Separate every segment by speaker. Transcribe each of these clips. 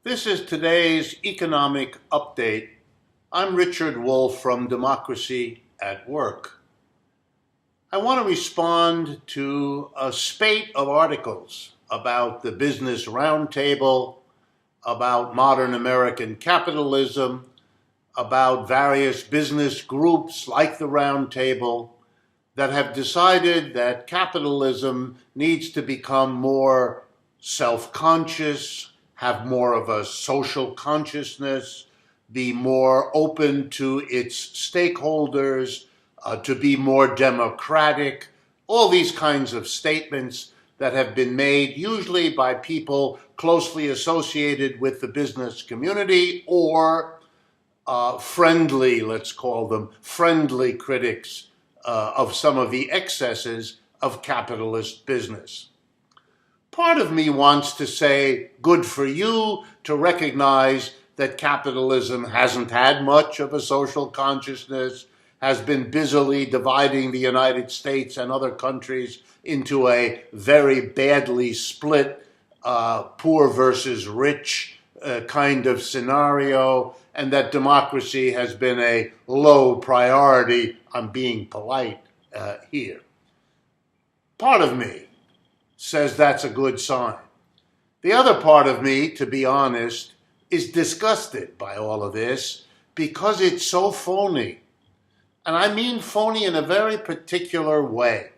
Speaker 1: This is today's economic update. I'm Richard Wolff from Democracy at Work. I want to respond to a spate of articles about the Business Roundtable, about modern American capitalism, about various business groups like the Roundtable that have decided that capitalism needs to become more self-conscious, have more of a social consciousness, be more open to its stakeholders, to be more democratic, all these kinds of statements that have been made usually by people closely associated with the business community or friendly, let's call them, friendly critics of some of the excesses of capitalist business. Part of me wants to say, good for you to recognize that capitalism hasn't had much of a social consciousness, has been busily dividing the United States and other countries into a very badly split poor versus rich kind of scenario, and that democracy has been a low priority. I'm being polite here. Part of me says that's a good sign. The other part of me, to be honest, is disgusted by all of this because it's so phony. And I mean phony in a very particular way.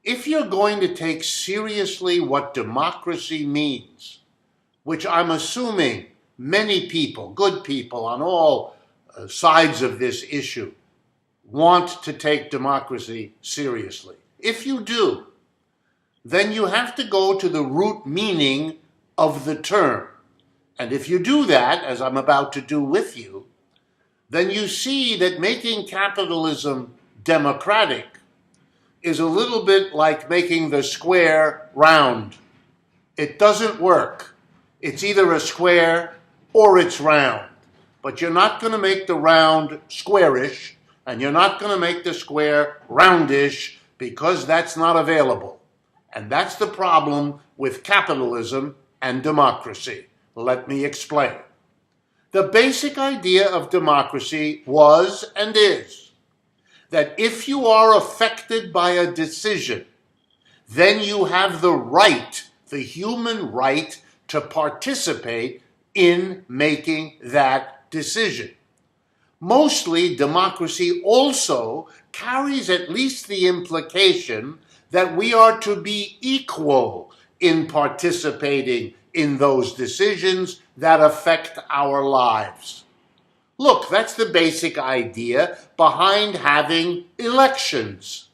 Speaker 1: If you're going to take seriously what democracy means, which I'm assuming many people, good people on all sides of this issue, want to take democracy seriously. If you do, then you have to go to the root meaning of the term. And if you do that, as I'm about to do with you, then you see that making capitalism democratic is a little bit like making the square round. It doesn't work. It's either a square or it's round. But you're not going to make the round squarish, and you're not going to make the square roundish because that's not available. And that's the problem with capitalism and democracy. Let me explain. The basic idea of democracy was and is that if you are affected by a decision, then you have the right, the human right, to participate in making that decision. Mostly, democracy also carries at least the implication that we are to be equal in participating in those decisions that affect our lives. Look, that's the basic idea behind having elections.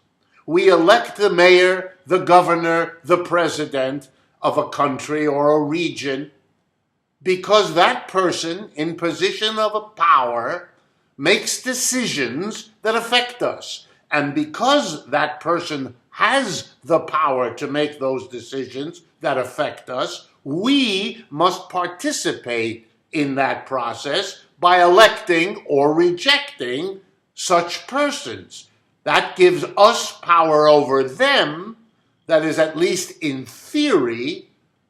Speaker 1: We elect the mayor, the governor, the president of a country or a region because that person in position of power makes decisions that affect us. And because that person has the power to make those decisions that affect us, we must participate in that process by electing or rejecting such persons. That gives us power over them that is, at least in theory,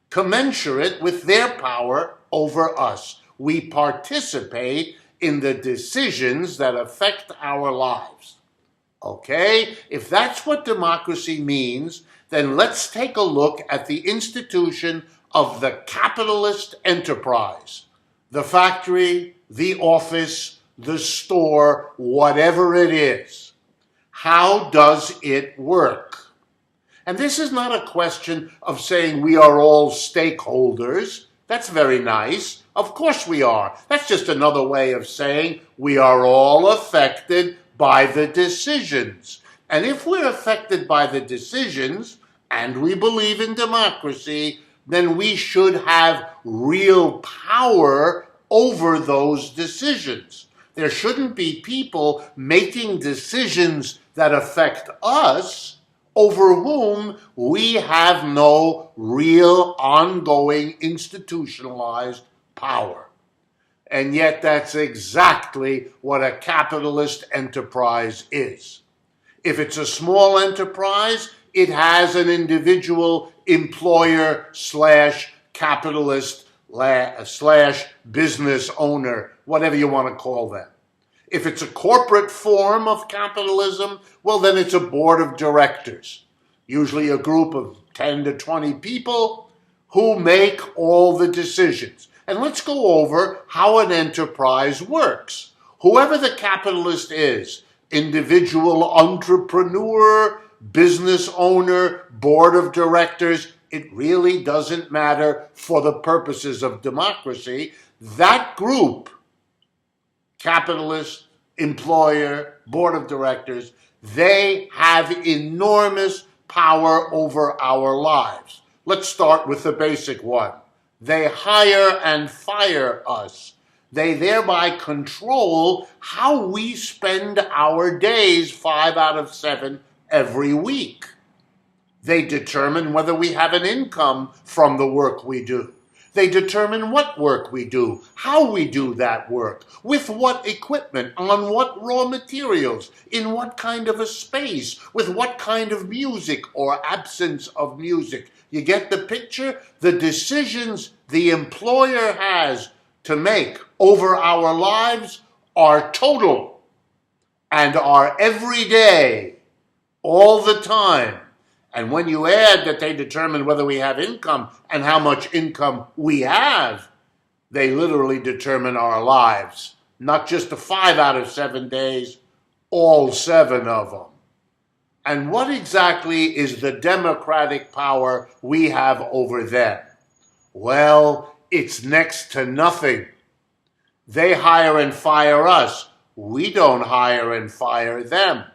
Speaker 1: commensurate with their power over us. We participate in the decisions that affect our lives. Okay? If that's what democracy means, then let's take a look at the institution of the capitalist enterprise. The factory, the office, the store, whatever it is. How does it work? And this is not a question of saying we are all stakeholders. That's very nice. Of course we are. That's just another way of saying we are all affected by the decisions. And if we're affected by the decisions, and we believe in democracy, then we should have real power over those decisions. There shouldn't be people making decisions that affect us over whom we have no real ongoing institutionalized power. And yet that's exactly what a capitalist enterprise is. If it's a small enterprise, it has an individual employer / capitalist slash business owner, whatever you want to call them. If it's a corporate form of capitalism, well, then it's a board of directors, usually a group of 10 to 20 people who make all the decisions. And let's go over how an enterprise works. Whoever the capitalist is, individual entrepreneur, business owner, board of directors, it really doesn't matter for the purposes of democracy. That group, capitalist, employer, board of directors, they have enormous power over our lives. Let's start with the basic one. They hire and fire us. They thereby control how we spend our days 5 out of 7 every week. They determine whether we have an income from the work we do. They determine what work we do, how we do that work, with what equipment, on what raw materials, in what kind of a space, with what kind of music or absence of music. You get the picture? The decisions the employer has to make over our lives are total and are every day, all the time. And when you add that they determine whether we have income and how much income we have, they literally determine our lives. Not just the 5 out of 7 days, all 7 of them. And what exactly is the democratic power we have over them? Well, it's next to nothing. They hire and fire us. We don't hire and fire them.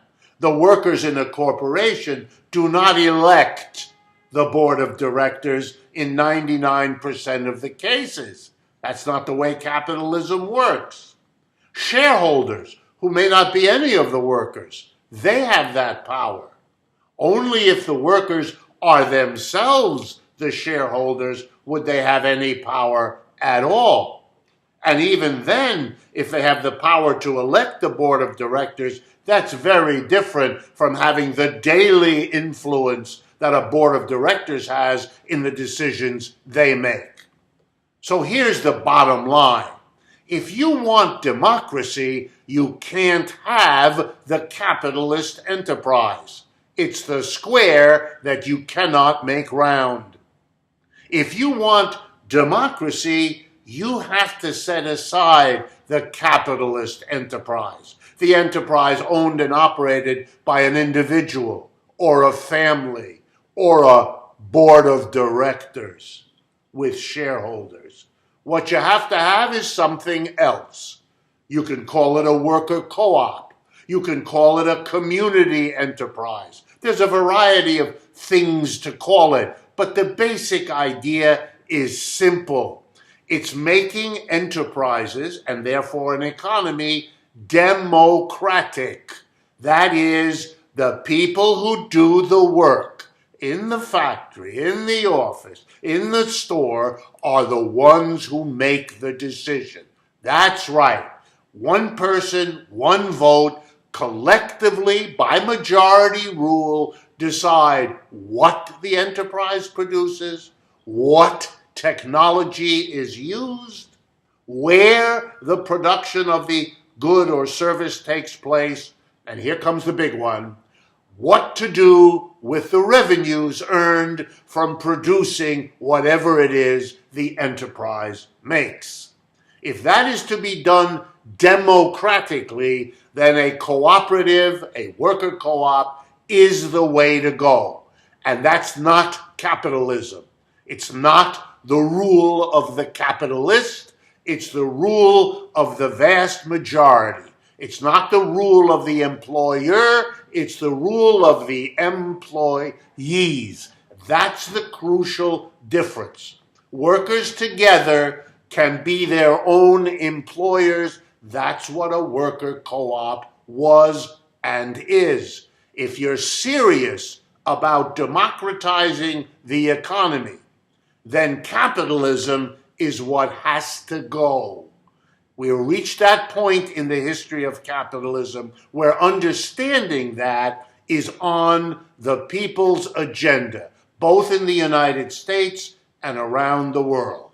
Speaker 1: The workers in a corporation do not elect the board of directors in 99% of the cases. That's not the way capitalism works. Shareholders, who may not be any of the workers, they have that power. Only if the workers are themselves the shareholders would they have any power at all. And even then, if they have the power to elect the board of directors, that's very different from having the daily influence that a board of directors has in the decisions they make. So here's the bottom line. If you want democracy, you can't have the capitalist enterprise. It's the square that you cannot make round. If you want democracy, you have to set aside the capitalist enterprise, the enterprise owned and operated by an individual or a family or a board of directors with shareholders. What you have to have is something else. You can call it a worker co-op. You can call it a community enterprise. There's a variety of things to call it, but the basic idea is simple. It's making enterprises, and therefore an economy, democratic. That is, the people who do the work in the factory, in the office, in the store, are the ones who make the decision. That's right. One person, one vote, collectively, by majority rule, decide what the enterprise produces, what technology is used, where the production of the good or service takes place, and here comes the big one, what to do with the revenues earned from producing whatever it is the enterprise makes. If that is to be done democratically, then a cooperative, a worker co-op, is the way to go. And that's not capitalism. It's not the rule of the capitalist. It's the rule of the vast majority. It's not the rule of the employer. It's the rule of the employees. That's the crucial difference. Workers together can be their own employers. That's what a worker co-op was and is. If you're serious about democratizing the economy, then capitalism is what has to go. We reached that point in the history of capitalism where understanding that is on the people's agenda, both in the United States and around the world.